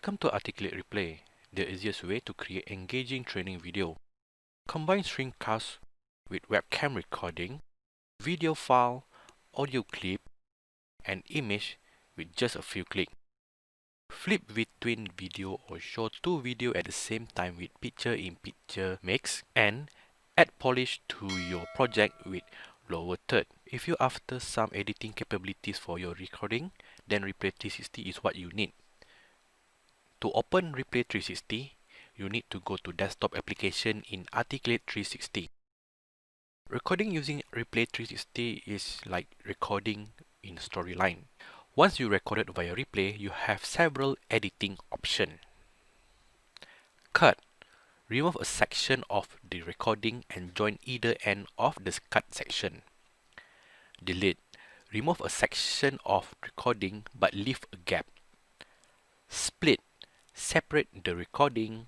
Welcome to Articulate Replay, the easiest way to create engaging training video. Combine screencast with webcam recording, video file, audio clip, and image with just a few clicks. Flip between video or show two videos at the same time with picture-in-picture mix, and add polish to your project with lower third. If you're after some editing capabilities for your recording, then Replay 360 is what you need. To open Replay 360, you need to go to Desktop Application in Articulate 360. Recording using Replay 360 is like recording in Storyline. Once you recorded via Replay, you have several editing options. Cut. Remove a section of the recording and join either end of the cut section. Delete. Remove a section of recording but leave a gap. Split. Separate the recording.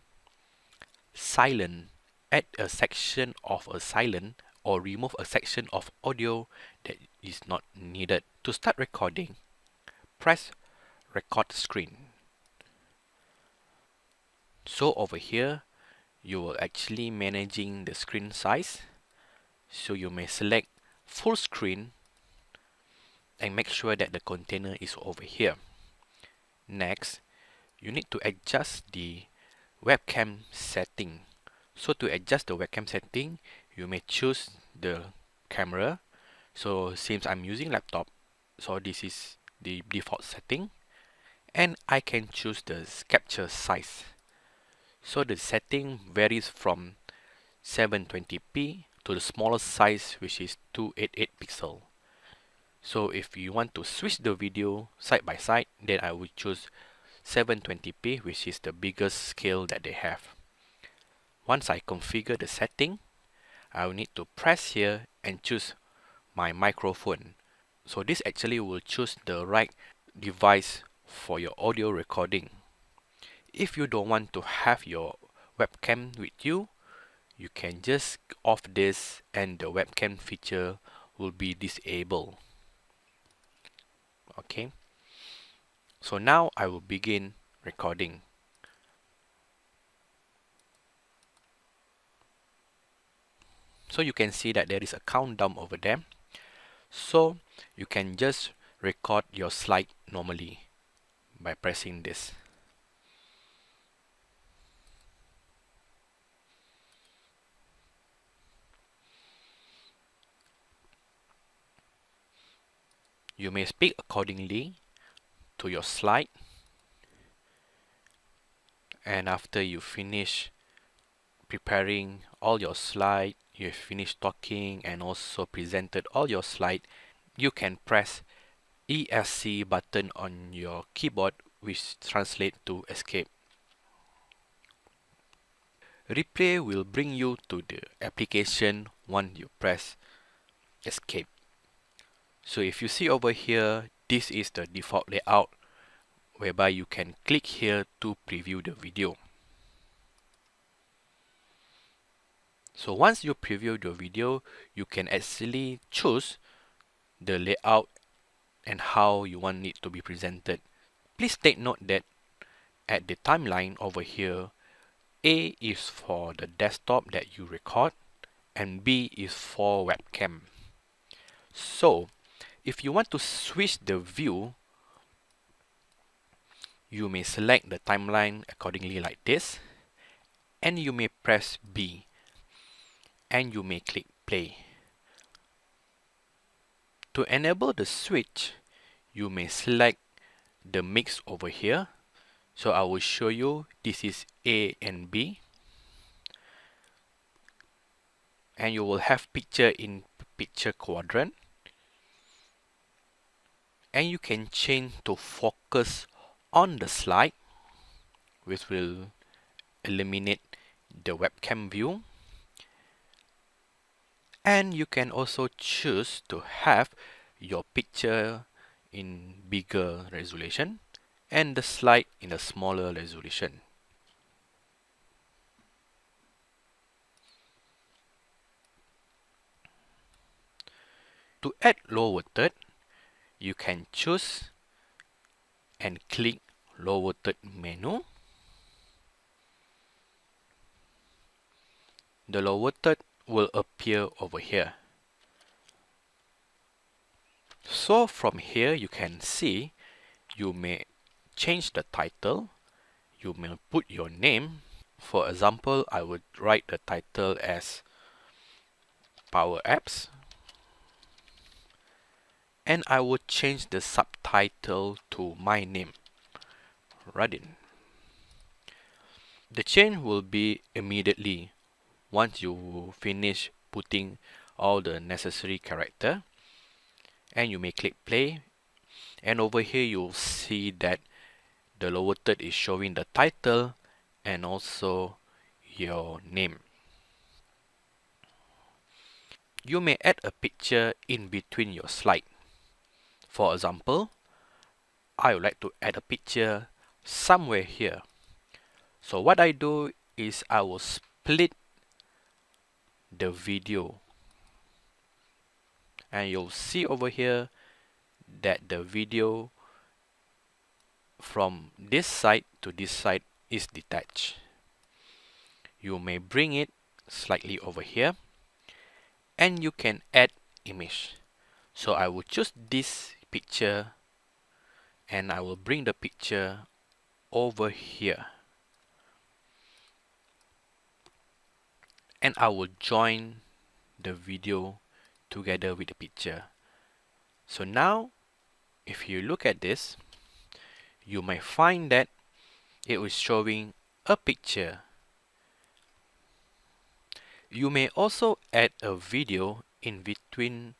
Silent. Add a section of a silent or remove a section of audio that is not needed. To start recording, press record screen. So over here, you will actually managing the screen size. So you may select full screen and make sure that the container is over here. Next, you need to adjust the webcam setting. So to adjust the webcam setting, you may choose the camera. So since I'm using laptop, so this is the default setting, and I can choose the capture size. So the setting varies from 720p to the smallest size, which is 288 pixel. So if you want to switch the video side by side, then I will choose 720p, which is the biggest scale that they have. Once I configure the setting, I will need to press here and choose my microphone. So this actually will choose the right device for your audio recording. If you don't want to have your webcam with you, you can just off this and the webcam feature will be disabled. Okay. So now I will begin recording. So you can see that there is a countdown over there. So you can just record your slide normally by pressing this. You may speak accordingly to your slide, and after you finish preparing all your slide, you finished talking and also presented all your slide, you can press ESC button on your keyboard, which translates to escape. Replay will bring you to the application once you press escape. So if you see over here, this is the default layout whereby you can click here to preview the video. So once you preview the video, you can actually choose the layout and how you want it to be presented. Please take note that at the timeline over here, A is for the desktop that you record and B is for webcam. So if you want to switch the view, you may select the timeline accordingly like this, and you may press B and you may click play. To enable the switch, you may select the mix over here. So I will show you, this is A and B, and you will have picture in picture quadrant, and you can change to focus on the slide, which will eliminate the webcam view. And you can also choose to have your picture in bigger resolution and the slide in a smaller resolution. To add lower third, you can choose and click lower third menu. The lower third will appear over here. So from here you can see you may change the title, you may put your name. For example, I would write the title as Power Apps, and I would change the subtitle to my name, Radin. The change will be immediately once you finish putting all the necessary character, and you may click play, and over here you'll see that the lower third is showing the title and also your name. You may add a picture in between your slide. For example, I would like to add a picture somewhere here. So what I do is I will split the video, and you'll see over here that the video from this side to this side is detached. You may bring it slightly over here, and you can add image. So I will choose this picture, and I will bring the picture over here, and I will join the video together with the picture. So now if you look at this, you may find that it is showing a picture. You may also add a video in between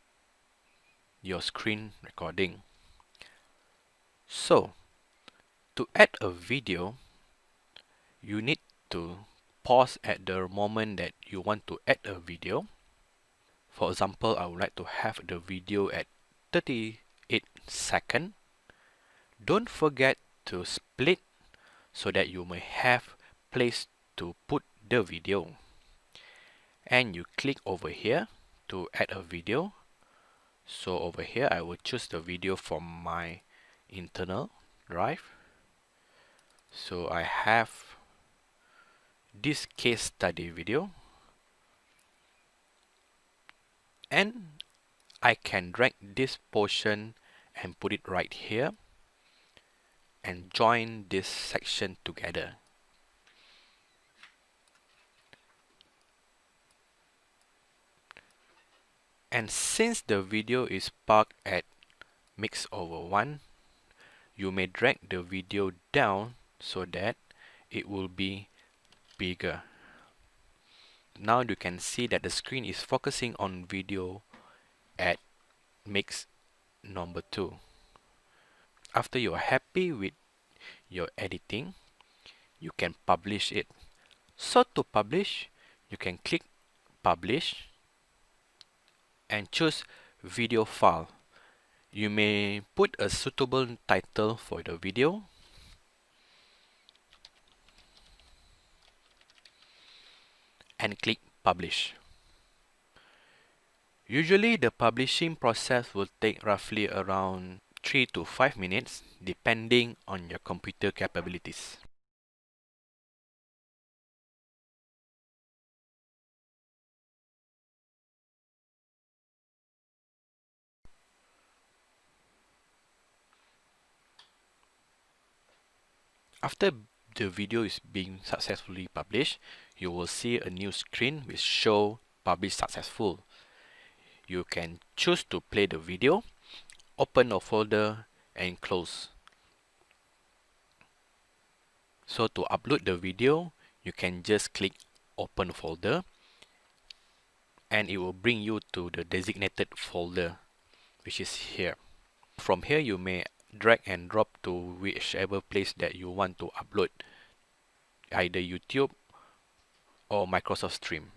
your screen recording. So to add a video, you need to pause at the moment that you want to add a video. For example, I would like to have the video at 38 seconds. Don't forget to split so that you may have place to put the video. And you click over here to add a video. So over here I will choose the video from my internal drive. So I have this case study video, and I can drag this portion and put it right here and join this section together. And since the video is parked at mix over 1, you may drag the video down so that it will be bigger. Now you can see that the screen is focusing on video at mix number 2. After you are happy with your editing, you can publish it. So to publish, you can click publish and choose video file. You may put a suitable title for the video, and click publish. Usually the publishing process will take roughly around 3 to 5 minutes depending on your computer capabilities. After the video is being successfully published, you will see a new screen which show publish successful. You can choose to play the video, open a folder and close. So to upload the video, you can just click open folder, and it will bring you to the designated folder, which is here. From here you may drag and drop to whichever place that you want to upload, either YouTube or Microsoft Stream.